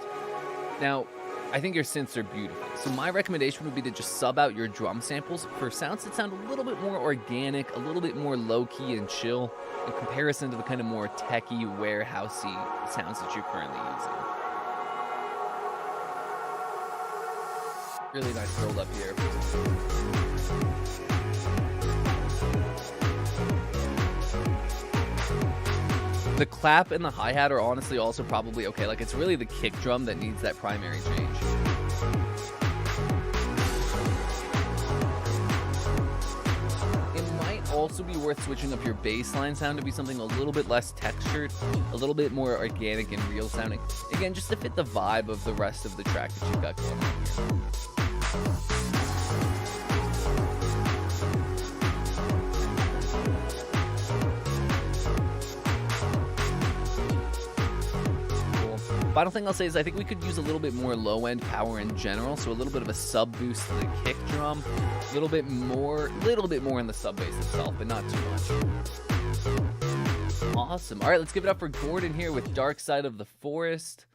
Now, I think your synths are beautiful, so my recommendation would be to just sub out your drum samples for sounds that sound a little bit more organic, a little bit more low-key and chill, in comparison to the kind of more techie, warehousey sounds that you're currently using. Really nice roll up here. The clap and the hi-hat are honestly also probably okay. Like, it's really the kick drum that needs that primary change. It might also be worth switching up your bass line sound to be something a little bit less textured, a little bit more organic and real sounding. Again, just to fit the vibe of the rest of the track that you've got going on here. Final thing I'll say is I think we could use a little bit more low-end power in general, so a little bit of a sub boost to the kick drum, a little bit more in the sub bass itself, but not too much. Awesome. All right, let's give it up for Gordon here with Dark Side of the Forest.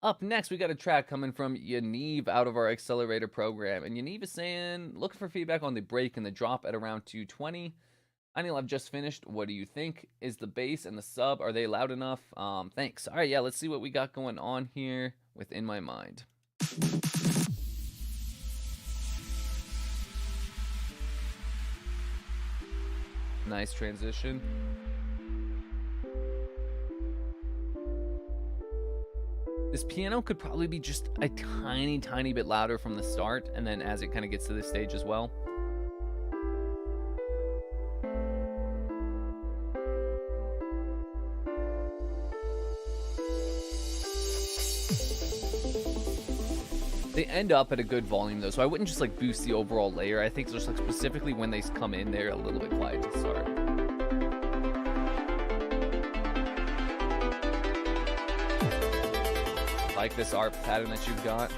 Up next, we got a track coming from Yaniv out of our Accelerator program, and Yaniv is saying, looking for feedback on the break and the drop at around 220. Anil, I've just finished. What do you think? Is the bass and the sub, are they loud enough? Thanks. All right, yeah, let's see what we got going on here with In My Mind. Nice transition. This piano could probably be just a tiny bit louder from the start, and then as it kind of gets to this stage as well. They end up at a good volume though, so I wouldn't just like boost the overall layer. I think just like specifically when they come in, they're a little bit quiet to start. Like this ARP pattern that you've got.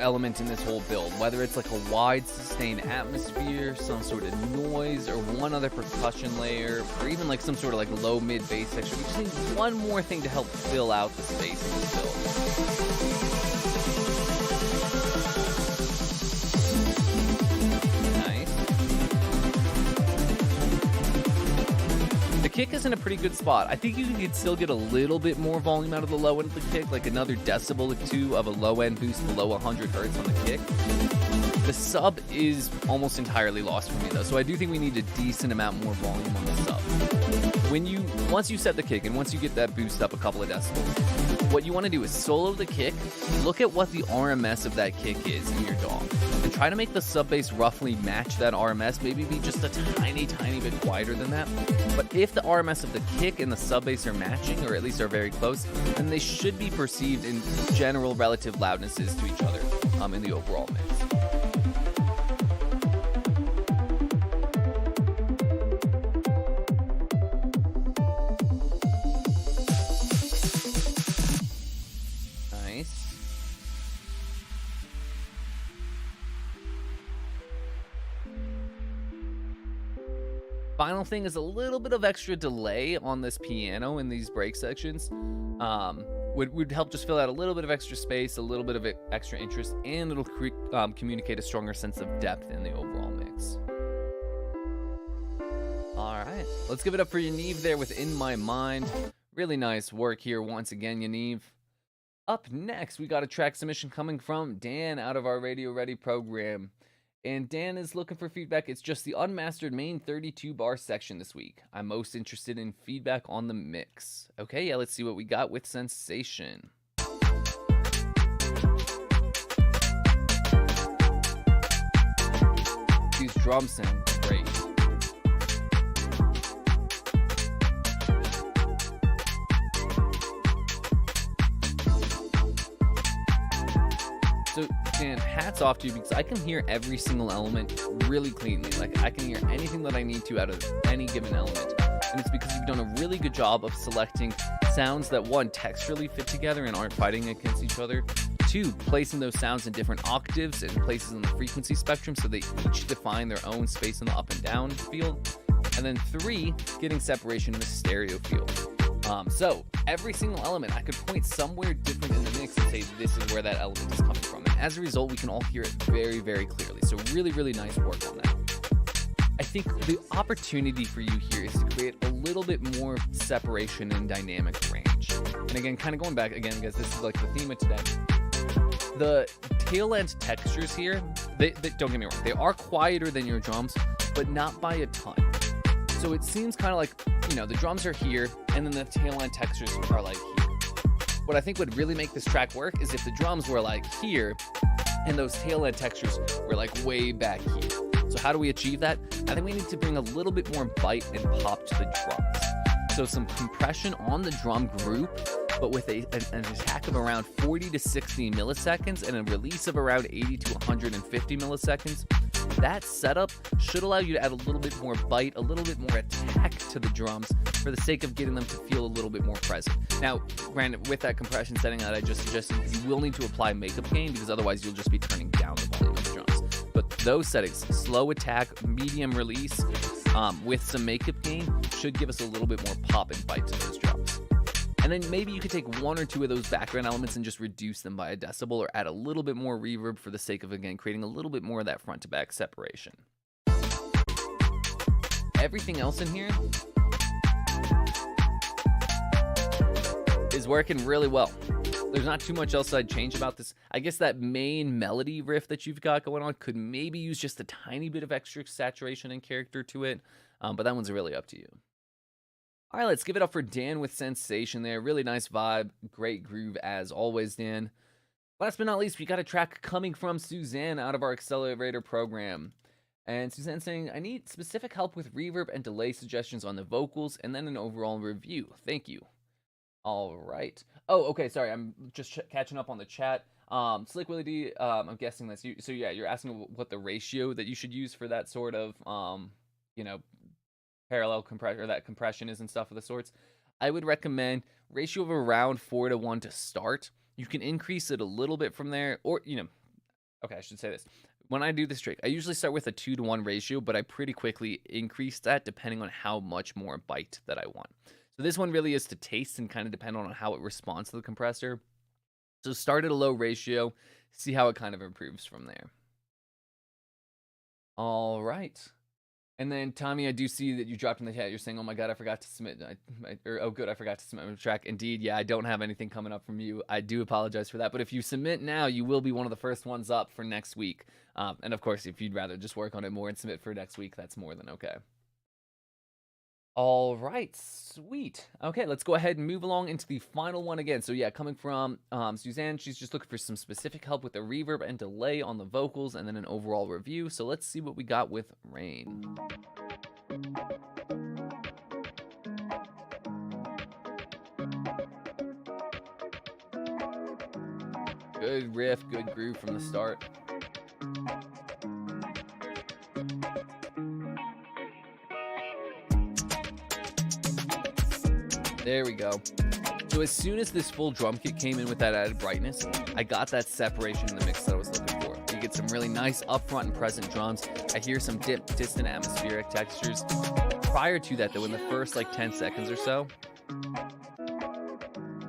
Element in this whole build, whether it's like a wide sustained atmosphere, some sort of noise, or one other percussion layer, or even like some sort of like low mid bass section. We just need one more thing to help fill out the space in this build. The kick is in a pretty good spot. I think you could still get a little bit more volume out of the low end of the kick, like another decibel or two of a low end boost below 100 hertz on the kick. The sub is almost entirely lost for me though, so I do think we need a decent amount more volume on the sub. Once you set the kick and once you get that boost up a couple of decibels, what you want to do is solo the kick, look at what the RMS of that kick is in your DAW, and try to make the sub bass roughly match that RMS, maybe be just a tiny bit quieter than that. But if the RMS of the kick and the sub bass are matching, or at least are very close, then they should be perceived in general relative loudnesses to each other in the overall mix. final thing is a little bit of extra delay on this piano in these break sections. Would help just fill out a little bit of extra space, a little bit of extra interest, and it'll communicate a stronger sense of depth in the overall mix. All right, let's give it up for Yaniv there with In My Mind. Really nice work here once again, Yaniv. Up next, we got a track submission coming from Dan out of our Radio Ready program. And Dan is looking for feedback. It's just the unmastered main 32-bar section this week. I'm most interested in feedback on the mix. Okay, yeah, let's see what we got with Sensation. These drums sound great. So, Dan, hats off to you because I can hear every single element really cleanly. Like, I can hear anything that I need to out of any given element. And it's because you've done a really good job of selecting sounds that, one, texturally fit together and aren't fighting against each other. Two, placing those sounds in different octaves and places on the frequency spectrum so they each define their own space in the up and down field. And then three, getting separation in the stereo field. So every single element, I could point somewhere different in the mix and say this is where that element is coming from. And as a result, we can all hear it very, very clearly. So really, really nice work on that. I think the opportunity for you here is to create a little bit more separation and dynamic range. And again, kind of going back again, because this is like the theme of today. The tail end textures here, they don't get me wrong, they are quieter than your drums, but not by a ton. So it seems kind of like, you know, the drums are here, and then the tail end textures are like here. What I think would really make this track work is if the drums were like here, and those tail end textures were like way back here. So how do we achieve that? I think we need to bring a little bit more bite and pop to the drums. So some compression on the drum group, but with an attack of around 40 to 60 milliseconds and a release of around 80 to 150 milliseconds. That setup should allow you to add a little bit more bite, a little bit more attack to the drums for the sake of getting them to feel a little bit more present. Now, granted, with that compression setting that I just suggested, you will need to apply makeup gain because otherwise you'll just be turning down the volume of the drums. But those settings, slow attack, medium release, with some makeup gain, should give us a little bit more pop and bite to those drums. And then maybe you could take one or two of those background elements and just reduce them by a decibel or add a little bit more reverb for the sake of, again, creating a little bit more of that front to back separation. Everything else in here is working really well. There's not too much else I'd change about this. I guess that main melody riff that you've got going on could maybe use just a tiny bit of extra saturation and character to it, but that one's really up to you. All right, let's give it up for Dan with Sensation there. Really nice vibe, great groove as always, Dan. Last but not least, we got a track coming from Suzanne out of our Accelerator program. And Suzanne saying, I need specific help with reverb and delay suggestions on the vocals and then an overall review. Thank you. All right. Oh, okay, sorry, I'm just catching up on the chat. Slick Willie D, I'm guessing that's you. So yeah, you're asking what the ratio that you should use for that sort of, parallel compression or that compression is and stuff of the sorts. I would recommend ratio of around 4:1 to start. You can increase it a little bit from there, or okay, I should say this. When I do this trick, I usually start with a 2:1 ratio, but I pretty quickly increase that depending on how much more bite that I want. So this one really is to taste and kind of depend on how it responds to the compressor. So start at a low ratio, see how it kind of improves from there. All right. And then, Tommy, I do see that you dropped in the chat. You're saying, oh my God, I forgot to submit. Oh, good, I forgot to submit my track. Indeed, yeah, I don't have anything coming up from you. I do apologize for that. But if you submit now, you will be one of the first ones up for next week. And of course, if you'd rather just work on it more and submit for next week, that's more than okay. All right, sweet. Okay, let's go ahead and move along into the final one again. So yeah, coming from Suzanne, she's just looking for some specific help with the reverb and delay on the vocals and then an overall review. So let's see what we got with Rain. Good riff, good groove from the start. There we go. So as soon as this full drum kit came in with that added brightness, I got that separation in the mix that I was looking for. You get some really nice upfront and present drums. I hear some distant atmospheric textures. prior to that, though, in the first like 10 seconds or so,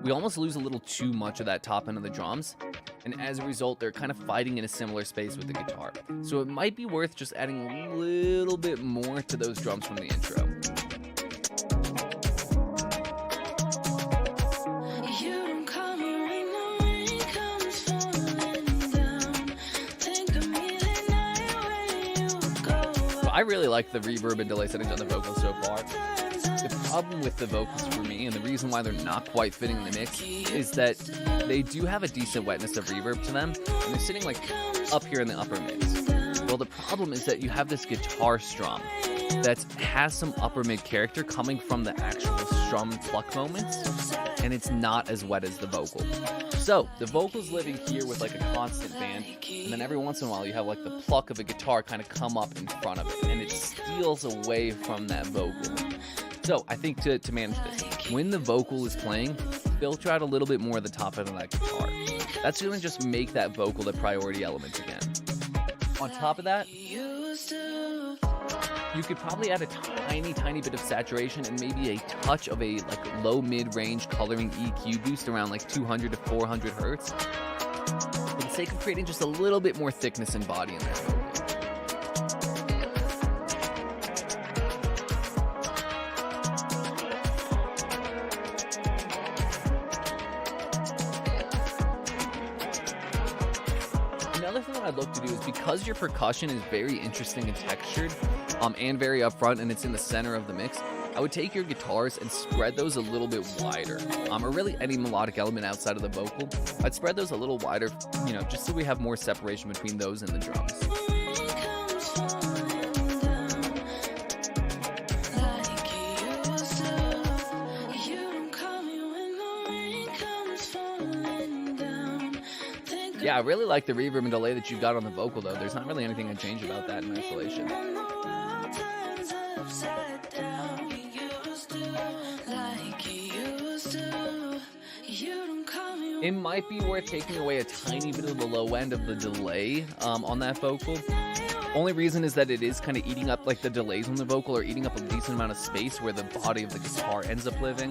we almost lose a little too much of that top end of the drums. And as a result, they're kind of fighting in a similar space with the guitar. So it might be worth just adding a little bit more to those drums from the intro. I really like the reverb and delay settings on the vocals so far. The problem with the vocals for me, and the reason why they're not quite fitting in the mix, is that they do have a decent wetness of reverb to them, and they're sitting like up here in the upper mids. Well, the problem is that you have this guitar strum that has some upper mid character coming from the actual strum pluck moments, and it's not as wet as the vocal. So the vocal's living here with like a constant band, and then every once in a while you have like the pluck of a guitar kind of come up in front of it, and it steals away from that vocal. So I think to manage this, when the vocal is playing, filter out a little bit more of the top end of that guitar. That's going to just make that vocal the priority element again. On top of that, you could probably add a tiny bit of saturation and maybe a touch of a like low mid-range coloring EQ boost around like 200 to 400 hertz for the sake of creating just a little bit more thickness and body in that vocal. Another thing that I'd look to do is, because your percussion is very interesting and textured, and very upfront, and it's in the center of the mix, I would take your guitars and spread those a little bit wider, or really any melodic element outside of the vocal. I'd spread those a little wider, just so we have more separation between those and the drums. Yeah, I really like the reverb and delay that you've got on the vocal, though. There's not really anything to change about that in isolation. It might be worth taking away a tiny bit of the low end of the delay on that vocal. Only reason is that it is kind of eating up, like the delays on the vocal are eating up a decent amount of space where the body of the guitar ends up living.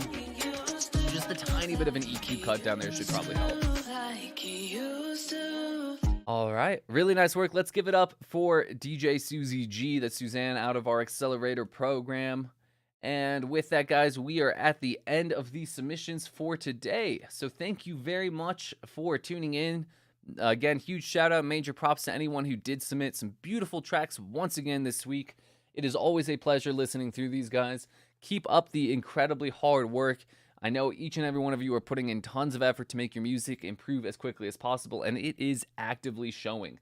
Just a tiny bit of an EQ cut down there should probably help. All right, really nice work. Let's give it up for DJ Susie G. That's Suzanne out of our Accelerator program. And with that, guys, we are at the end of the submissions for today. So thank you very much for tuning in. Again, huge shout out, major props to anyone who did submit some beautiful tracks once again this week. It is always a pleasure listening through these guys. Keep up the incredibly hard work. I know each and every one of you are putting in tons of effort to make your music improve as quickly as possible, and it is actively showing.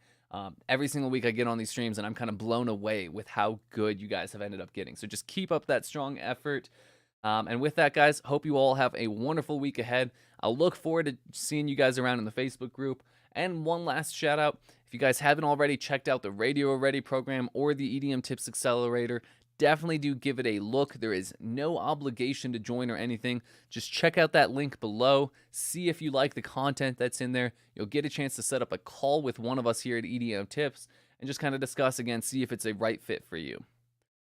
Every single week I get on these streams, and I'm kind of blown away with how good you guys have ended up getting. So just keep up that strong effort. And with that, guys, hope you all have a wonderful week ahead. I'll look forward to seeing you guys around in the Facebook group. And one last shout out, if you guys haven't already checked out the Radio Ready program or the EDM Tips Accelerator, definitely do give it a look. There is no obligation to join or anything. Just check out that link below. See if you like the content that's in there. You'll get a chance to set up a call with one of us here at EDM Tips and just kind of discuss again, see if it's a right fit for you.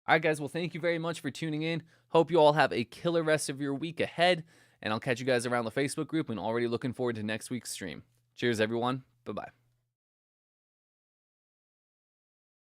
All right, guys. Well, thank you very much for tuning in. Hope you all have a killer rest of your week ahead. And I'll catch you guys around the Facebook group, and already looking forward to next week's stream. Cheers, everyone. Bye-bye.